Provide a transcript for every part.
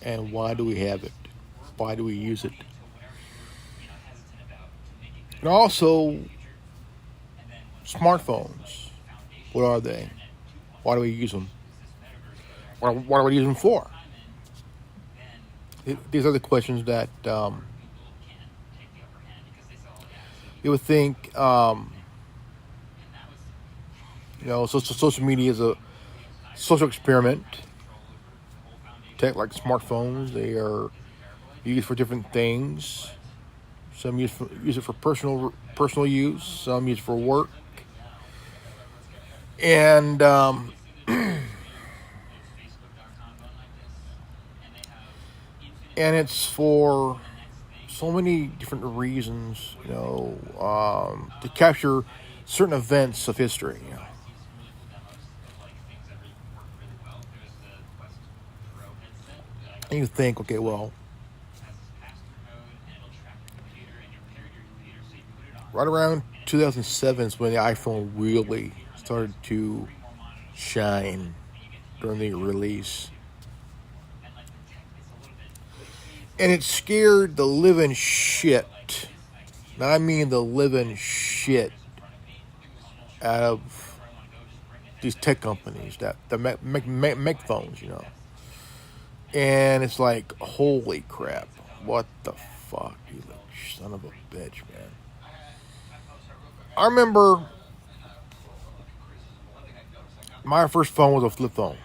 and why do we have it? Why do we use it? And also, smartphones. What are they? Why do we use them? What do we use them for? These are the questions that you would think. Social media is a social experiment. Tech like smartphones, they are used for different things. Some use it for personal use. Some use it for work, and and it's for so many different reasons. To capture certain events of history. And you think, okay, well, right around 2007 is when the iPhone really started to shine during the release. And it scared the living shit. Now, I mean the living shit out of these tech companies that make phones, And it's like, holy crap, what the fuck, you little son of a bitch, man. I remember my first phone was a flip phone.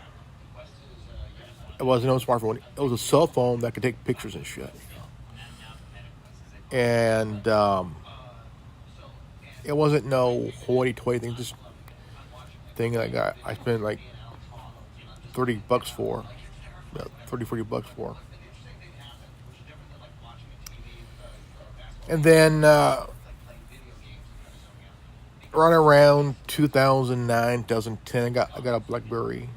It wasn't a smartphone. It was a cell phone that could take pictures and shit. And it wasn't no hoity-toity thing. This thing that I spent like $30 for. $30-$40 for. And then right around 2009, 2010, I got a BlackBerry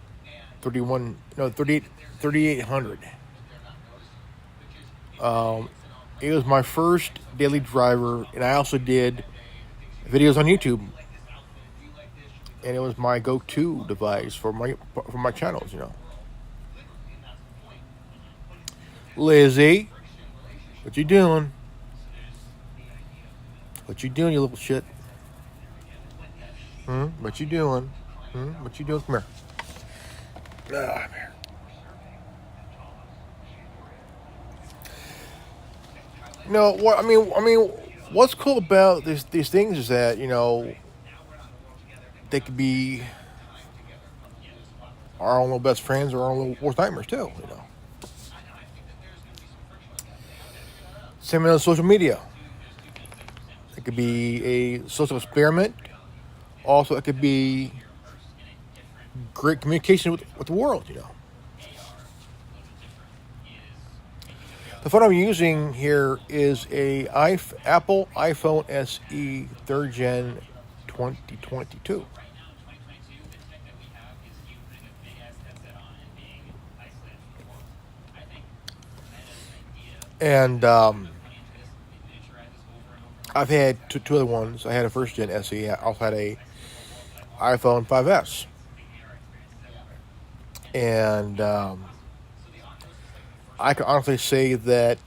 3800. It was my first daily driver, and I also did videos on YouTube. And it was my go-to device for my channels, Lizzie, what you doing? What you doing, you little shit? What you doing? What you doing? Come here. Come here. What I mean, what's cool about these things is that they could be our own little best friends or our own little worst nightmares too. Same with social media. It could be a social experiment. Also, it could be great communication with the world, The phone I'm using here is a Apple iPhone SE 3rd Gen 2022. And I've had two other ones. I had a 1st Gen SE. I also had a iPhone 5S. And I can honestly say that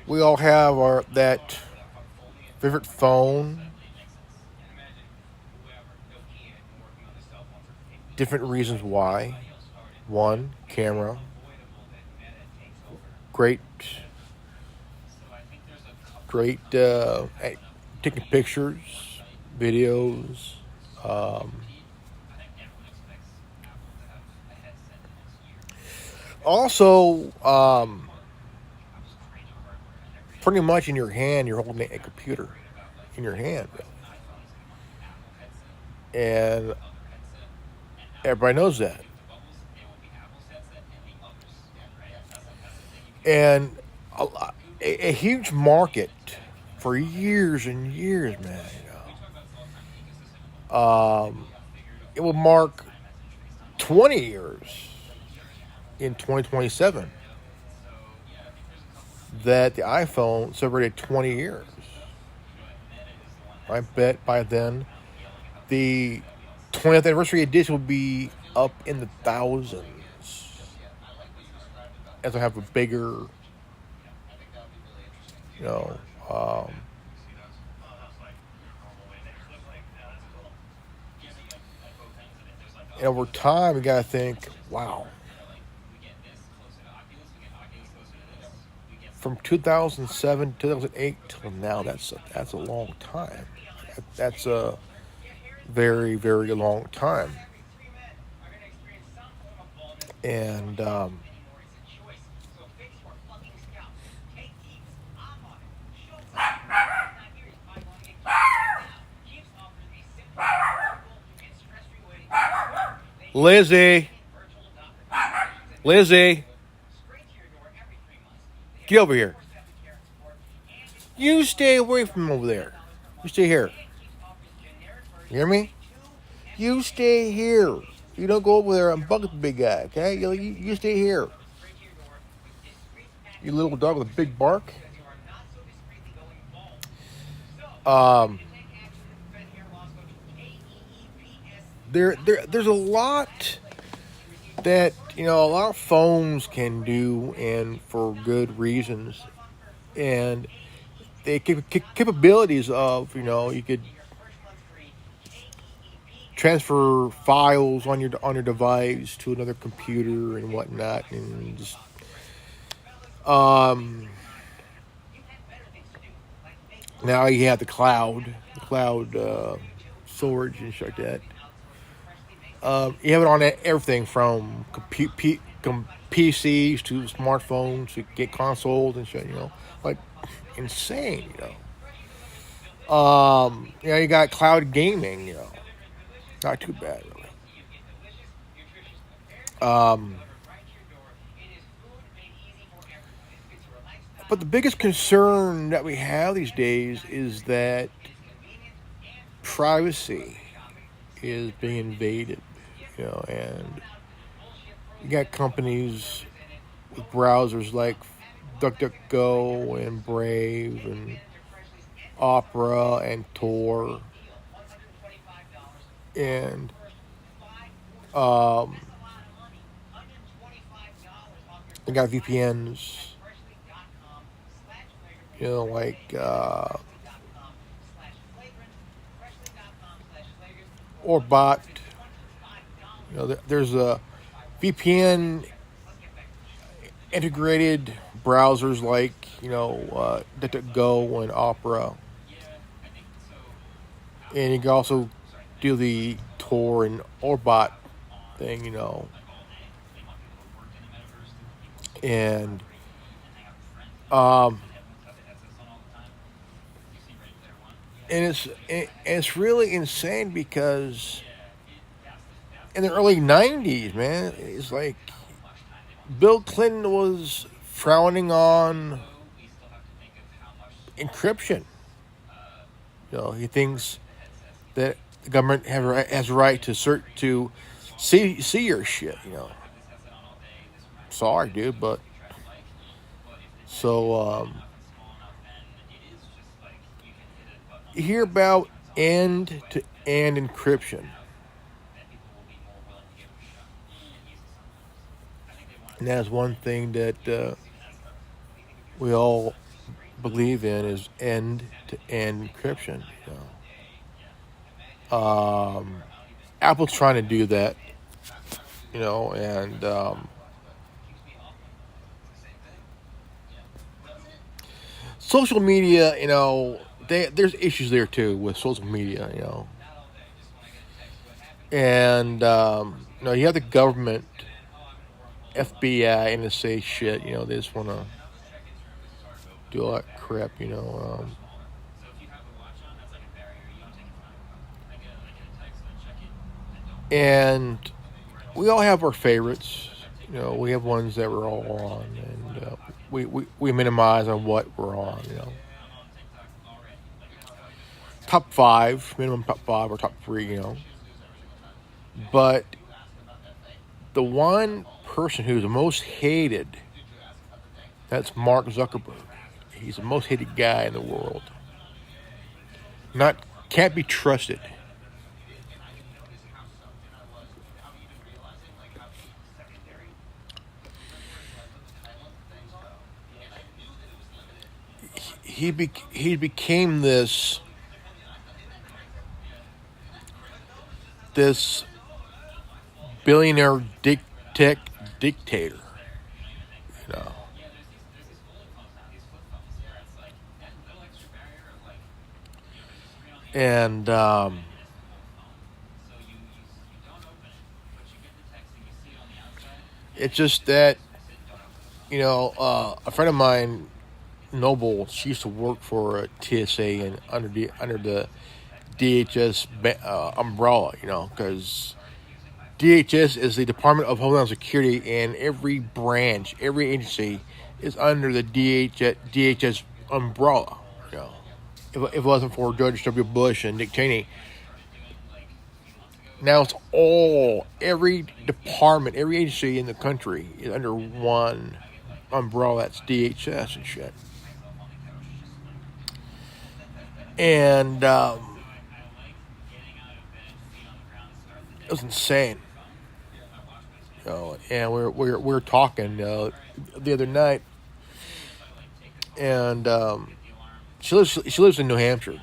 we all have that favorite phone. Different reasons why. One, camera. Great taking pictures, videos. Also, pretty much in your hand, you're holding a computer in your hand. And everybody knows that. And a huge market for years and years, man. It will mark 20 years in 2027 that the iPhone celebrated 20 years. I bet by then the 20th anniversary edition will be up in the thousands. As I have a bigger, you know, and over time, you gotta think, wow, from 2007, 2008 till now, that's a long time. That's a very, very long time. And Lizzie, Lizzie, get over here. You stay away from over there. You stay here. You hear me? You stay here. You don't go over there and bug the big guy, okay? You stay here. You little dog with a big bark. There's a lot that, a lot of phones can do, and for good reasons. And the capabilities of, you could transfer files on your device to another computer and whatnot, and just now you have the cloud storage and shit like that. You have it on everything from PCs to smartphones to get consoles and shit. Like insane. You got cloud gaming. Not too bad really. But the biggest concern that we have these days is that privacy is being invaded, and you got companies with browsers like DuckDuckGo and Brave and Opera and Tor, and you got VPNs, like or bot. There's a VPN integrated browsers like DuckDuckGo and Opera, and you can also do the Tor and or bot thing, and it's really insane because in the early 90s, man, it's like Bill Clinton was frowning on encryption. He thinks that the government has a right to see your shit. Sorry, dude, but so you hear about end-to-end encryption. And that's one thing that we all believe in is end-to-end encryption. Apple's trying to do that, and social media, there's issues there too with social media, and you have the government, FBI, NSA shit. They just want to do all that crap. And we all have our favorites. We have ones that we're all on, and we minimize on what we're on. Top 5, minimum top 5 or top 3. But the one person who's the most hated, that's Mark Zuckerberg. He's the most hated guy in the world. Can't be trusted. he became this billionaire tech dictator, you know. And it's just that, a friend of mine, Noble, she used to work for TSA and under the DHS umbrella, because DHS is the Department of Homeland Security, and every branch, every agency is under the DHS umbrella. You know, if it wasn't for George W. Bush and Dick Cheney, now it's every department, every agency in the country is under one umbrella. That's DHS and shit. And it was insane. And we were talking the other night, and she lives in New Hampshire,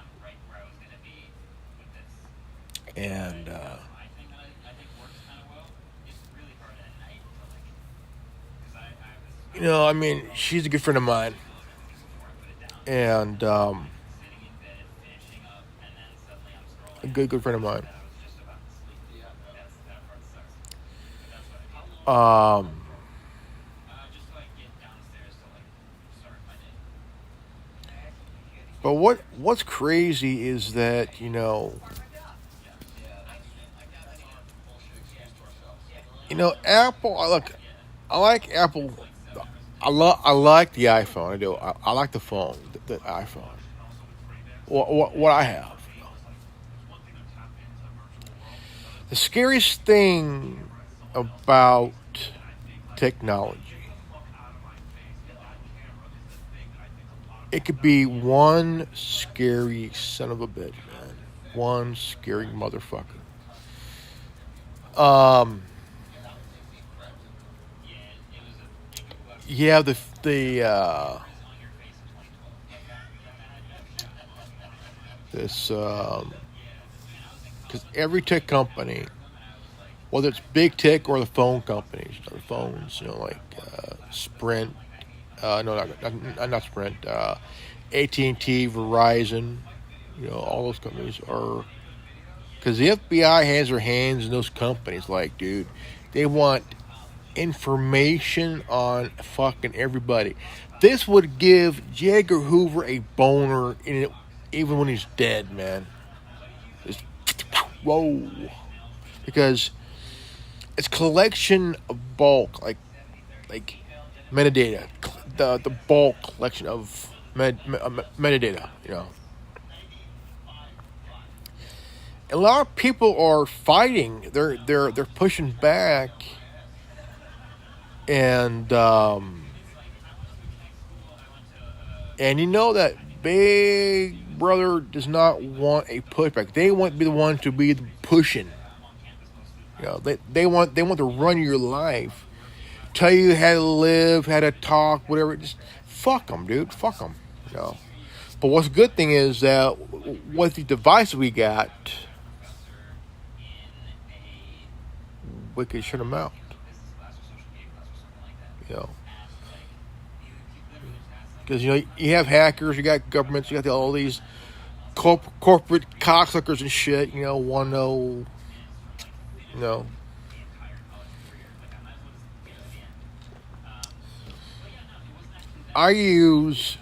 and I mean, she's a good friend of mine, and a good friend of mine. But what's crazy is that Apple. I like Apple. I like the iPhone. I do. I like the phone, the iPhone. What I have. The scariest thing about technology, it could be one scary son of a bitch, man. One scary motherfucker. Yeah, the this because every tech company, whether it's big tech or the phone companies, the phones, like Sprint, no, not Sprint, AT&T, Verizon, all those companies are, because the FBI has their hands in those companies. Like, dude, they want information on fucking everybody. This would give J. Edgar Hoover a boner even when he's dead, man. Just, whoa. Because it's collection of bulk, like metadata, the bulk collection of metadata, A lot of people are fighting. They're pushing back, and that Big Brother does not want a pushback. They want to be the one to be the pushing. They want to run your life, tell you how to live, how to talk, whatever. Just fuck them, dude. Fuck them. But what's a good thing is that with the device we got, we can shut them out. Because you have hackers, you got governments, you got all these corporate cocksuckers and shit. Want to know. I use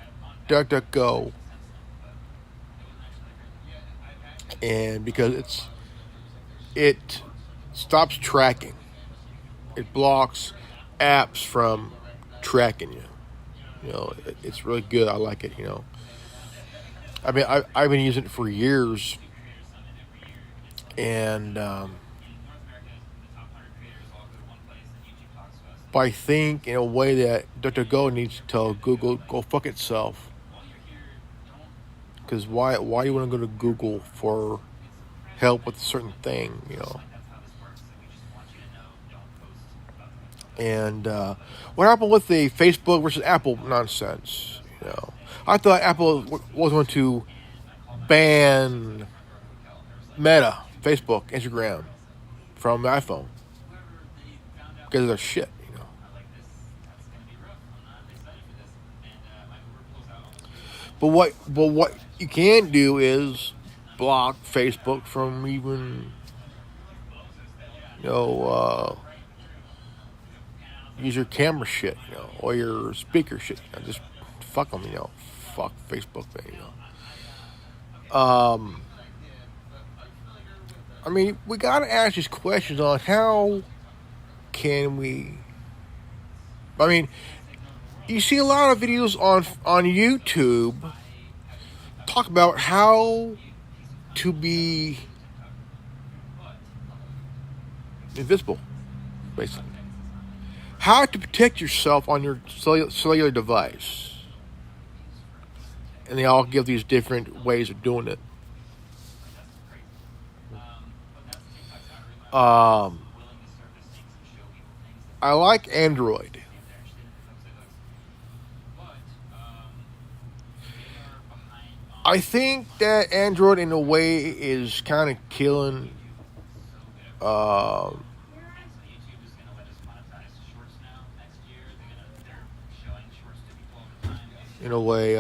DuckDuckGo, and because it stops tracking, it blocks apps from tracking you. It's really good. I like it. I mean, I've been using it for years, and but I think in a way that DuckDuckGo needs to tell Google, go fuck itself. Because why do you want to go to Google for help with a certain thing, And what happened with the Facebook versus Apple nonsense, I thought Apple was going to ban Meta, Facebook, Instagram from the iPhone because of their shit. But what you can do is block Facebook from even use your camera shit, or your speaker shit. Just fuck them, fuck Facebook, I mean, we gotta ask these questions on how can we. I mean, you see a lot of videos on YouTube talk about how to be invisible, basically. How to protect yourself on your cellular device. And they all give these different ways of doing it. I like Android. I think that Android, in a way, is kind of killing. In a way,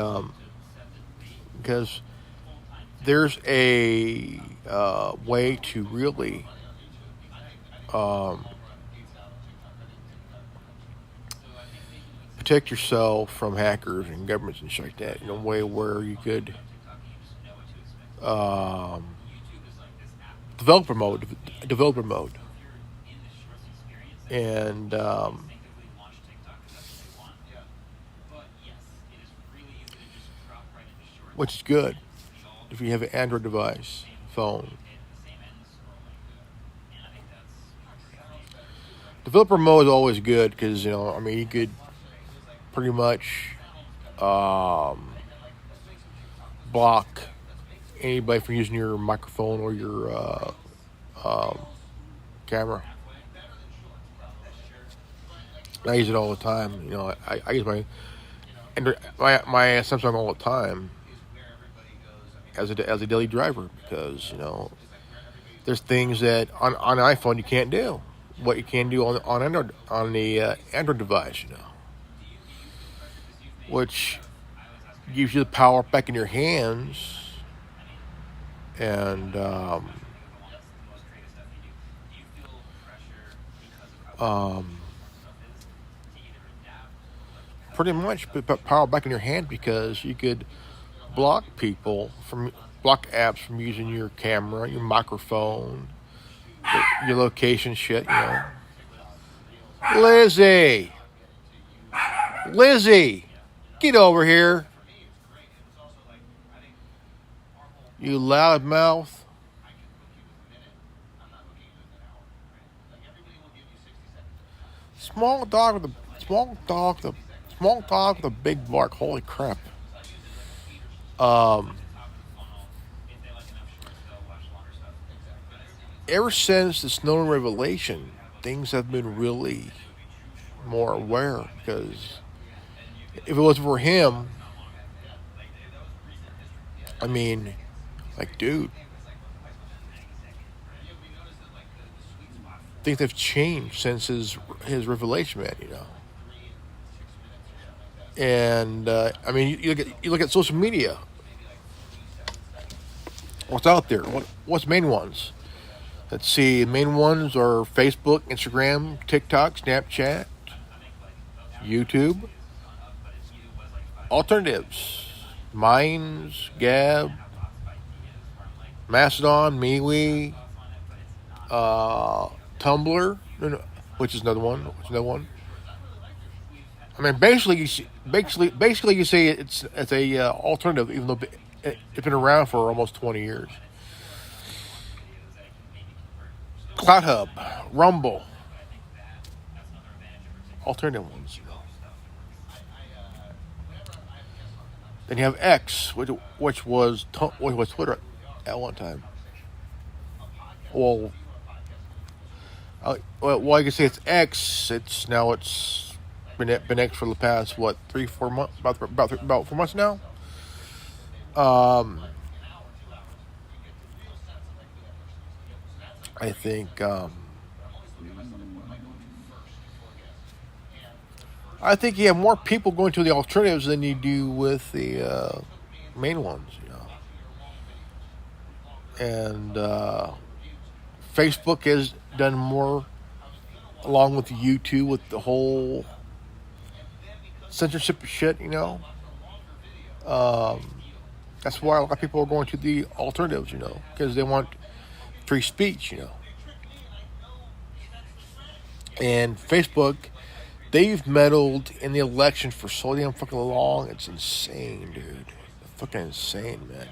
because there's a way to really protect yourself from hackers and governments and shit like that, in a way where you could developer mode, and which is good if you have an Android device, phone. Developer mode is always good because you could pretty much block anybody from using your microphone or your camera. I use it all the time. I use my Samsung all the time as a daily driver because there's things that on iPhone you can't do. What you can do on Android, on the Android device, which gives you the power back in your hands, and pretty much put power back in your hand because you could block apps from using your camera, your microphone, your location shit, Lizzie, get over here, you loudmouth. Small dog with a big bark. Holy crap. Ever since the Snowden revelation, things have been really more aware because if it wasn't for him, I mean, dude, things have changed since his revelation, man. And I mean, you look at social media. What's out there? What's main ones? Let's see. The main ones are Facebook, Instagram, TikTok, Snapchat, YouTube. Alternatives: Minds, Gab, Mastodon, MeWe, Tumblr, which is another one. I mean, basically, you say it's a alternative, even though it's been around for almost 20 years. Cloud Hub, Rumble, alternative ones. Then you have X, which was Twitter at one time. Well, I can say it's X. It's been X for the past 3-4 months, about 4 months now. Um, I think I think you have more people going to the alternatives than you do with the main ones, And Facebook has done more, along with YouTube, with the whole censorship shit. That's why a lot of people are going to the alternatives, because they want free speech. And Facebook, they've meddled in the election for so damn fucking long. It's insane, dude. Fucking insane, man.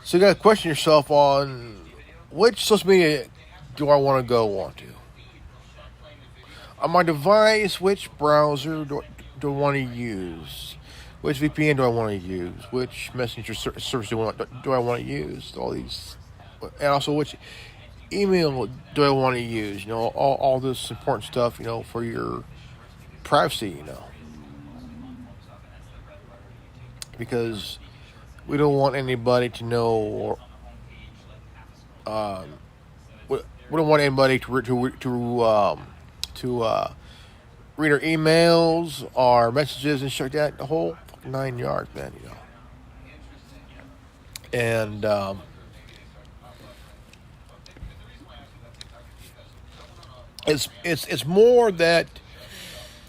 So you got to question yourself on which social media do I want to go on to? On my device, which browser do I want to use? Which VPN do I want to use? Which messenger service do I want to use? All these, and also which email do I want to use? All this important stuff. For your privacy. Because we don't want anybody to know. We don't want anybody to read our emails, our messages, and shit like that. The whole fucking 9 yards, man. And it's more that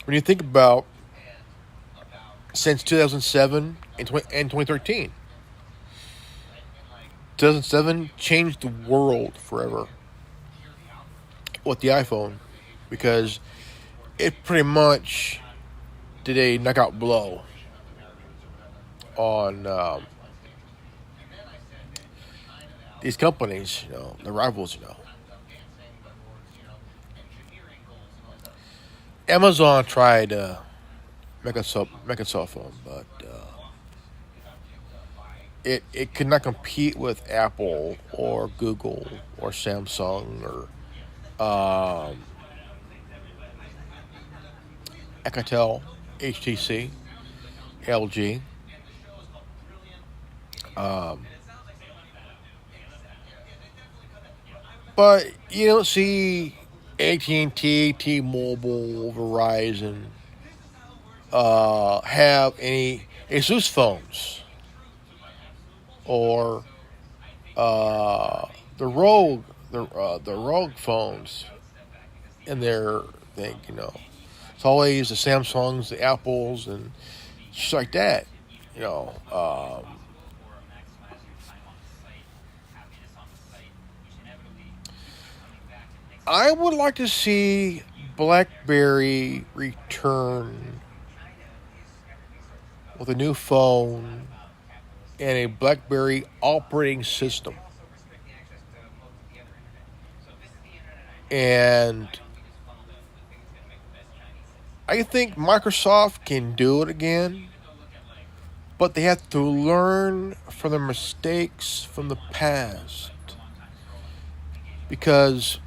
when you think about since 2007 and 2013. 2007 changed the world forever with the iPhone, because it pretty much did a knockout blow on these companies, the rivals. Amazon tried to make a cell phone, but it could not compete with Apple or Google or Samsung or Alcatel, HTC, LG. But you don't see AT&T, T-Mobile, Verizon have any Asus phones or the Rogue phones in their thing. It's always the Samsungs, the Apples, and just like that. I would like to see BlackBerry return with a new phone and a BlackBerry operating system. And I think Microsoft can do it again, but they have to learn from their mistakes from the past. Because,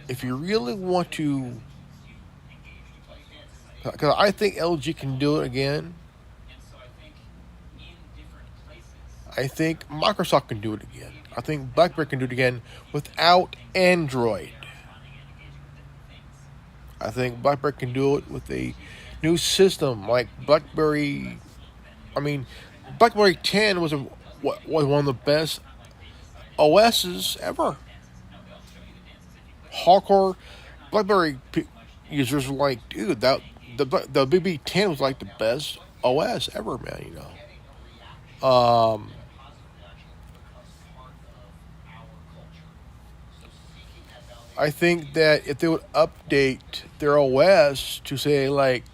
if you really want to, because I think LG can do it again. I think Microsoft can do it again. I think BlackBerry can do it again without Android. I think BlackBerry can do it with a new system like BlackBerry. BlackBerry 10 was one of the best OSs ever. Hardcore BlackBerry users were like, dude, the BB10 was like the best OS ever, man. I think that if they would update their OS to say like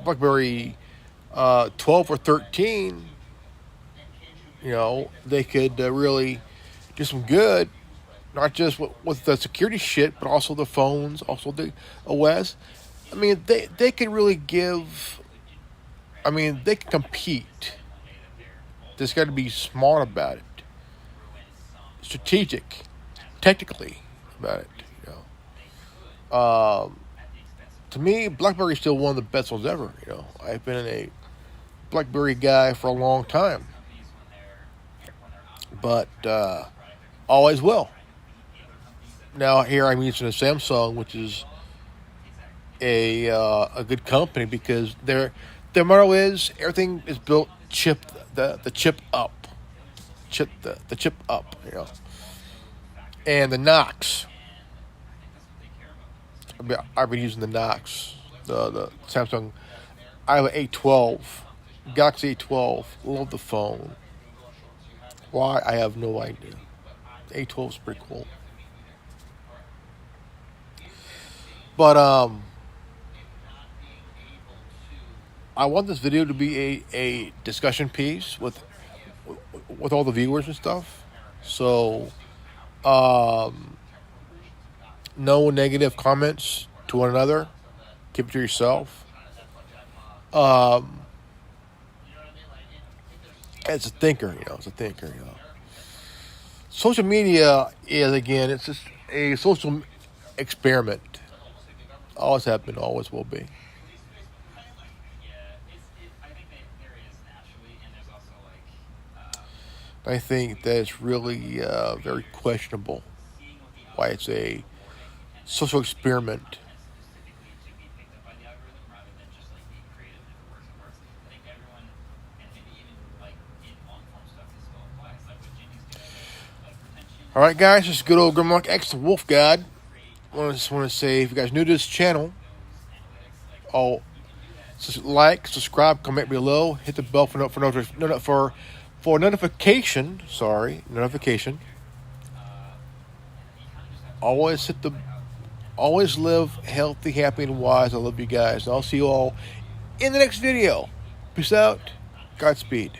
BlackBerry 12 or 13, they could really do some good, not just with the security shit, but also the phones, also the OS. They can really give. They can compete. Just got to be smart about it. strategic, technically about it. You know, to me, BlackBerry is still one of the best ones ever. You know, I've been a BlackBerry guy for a long time, but always will. Now here I'm using a Samsung, which is a good company because their motto is everything is built the chip up, the chip up, you know, and the Knox. I've been using the Knox, the Samsung. I have an A12, Galaxy A12. Love the phone. Why, I have no idea. A12 is pretty cool. But I want this video to be a discussion piece with all the viewers and stuff. So no negative comments to one another. Keep it to yourself. It's a thinker, you know. It's a thinker, you know. Social media is, again, it's just a social experiment. Always have been, always will be. I think that it's really very questionable why it's a social experiment. All right, guys, this is good old Grimlock X, the Wolf God. I just want to say, if you guys are new to this channel, like, subscribe, comment below, hit the bell for notification. Sorry, notification. Always live healthy, happy, and wise. I love you guys. And I'll see you all in the next video. Peace out. Godspeed.